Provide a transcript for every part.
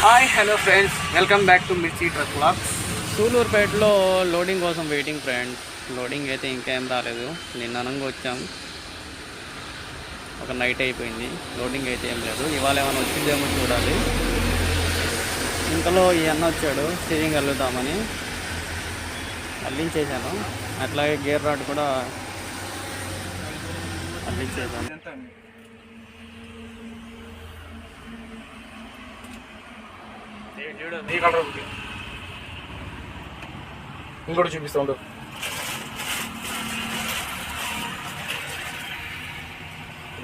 Hi hello friends, welcome back to మిర్చి truck vlogs. సూలూరుపేటలో loading కోసం waiting friends. Loading అయితే ఇంకేం రాలేదు. నిన్న అనంగా వచ్చాం, ఒక నైట్ అయిపోయింది. లోడింగ్ అయితే ఏం లేదు. ఇవాళ ఏమైనా వచ్చిందేమో చూడాలి. ఇంతలో ఈ అన్న వచ్చాడు స్టీరింగ్ అల్లుదామని. అల్లించేసాను. అట్లాగే గేర్ రాడ్ కూడా అల్లించేసాను. ఇంకోటి చూపిస్తా ఉండు.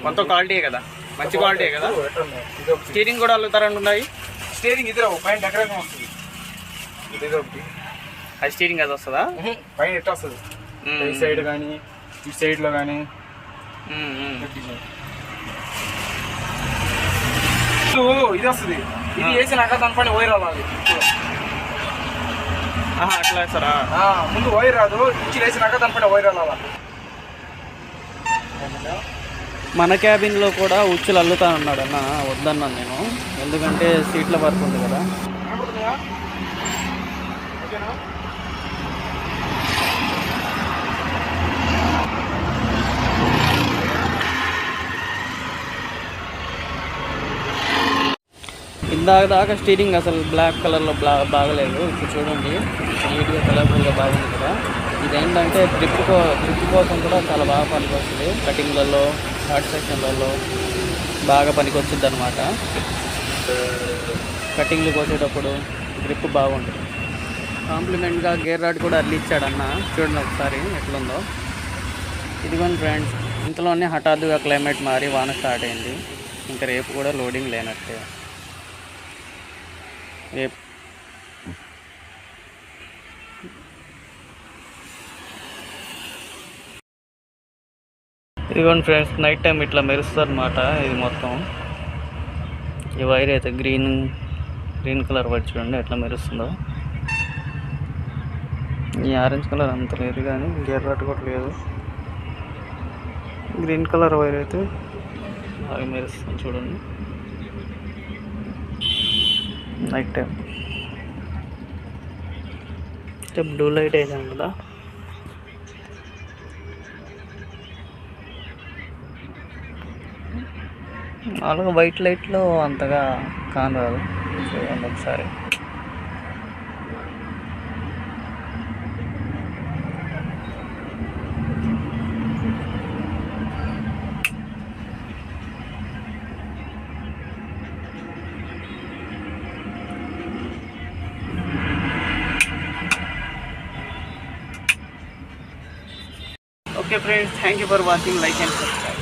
మొత్తం క్వాలిటీ కదా, మంచి క్వాలిటీ కదా. స్టీరింగ్ కూడా అల్లుతారని ఉన్నాయి. స్టీరింగ్ ఇది పైన డెకరేషన్ వస్తుంది. ఇది ఒకటి అది స్టీరింగ్ అది వస్తుందా? పైన ఎట్లా వస్తుంది, ఈ సైడ్ కానీ ఈ సైడ్లో కానీ. ఇది వస్తుంది. ఇది వేసినాక దానిపైన వైర్ రావాలి. అట్లా వేస్తారా? ముందు వైర్ రాదు, ఇచ్చి వేసినాక దానిపైన వైర్ రావాలి. మన క్యాబిన్లో కూడా ఉచ్చులు అల్లుతానన్నాడు అన్న. వద్దన్నాను నేను, ఎందుకంటే సీట్ల వరకు ఉంది కదా. ఇందాక దాకా స్టీరింగ్ అసలు బ్లాక్ కలర్లో బాగలేదు. ఇప్పుడు చూడండి, నీట్గా కలర్ఫుల్గా బాగుంది కదా. ఇదేంటంటే ట్రిప్ కోసం కూడా చాలా బాగా పనికొస్తుంది. కటింగ్లలో, షార్ట్ సెక్షన్లలో బాగా పనికొచ్చింది అనమాట. కటింగ్లు కోసేటప్పుడు గ్రిప్ బాగుంటుంది. కాంప్లిమెంట్గా గేర్ రాడ్ కూడా అల్లిచ్చాడన్న. చూడండి ఒకసారి ఎట్లుందో. ఇదిగోండి ఫ్రెండ్స్, ఇంతలోనే హఠాత్తుగా క్లైమేట్ మారి వాన స్టార్ట్ అయింది. ఇంకా రేపు కూడా లోడింగ్ లేనట్టే. రేపు ఇదిగోండి ఫ్రెండ్స్, నైట్ టైం ఇట్లా మెరుస్తుంది అనమాట. ఇది మొత్తం ఈ వైర్ అయితే గ్రీన్ కలర్ వైర్ చూడండి ఎట్లా మెరుస్తుందో. ఈ ఆరెంజ్ కలర్ అంత లేదు, కానీ గేర్ రాడ్ కూడా లేదు. గ్రీన్ కలర్ వైర్ అయితే బాగా మెరుస్తుంది చూడండి నైట్ టైం. బ్లూ లైట్ వేసాం కదా. అలాగే వైట్ లైట్లో అంతగా కానరాదు. చూడండి ఒకసారి. Okay friends, thank you for watching. Like and subscribe.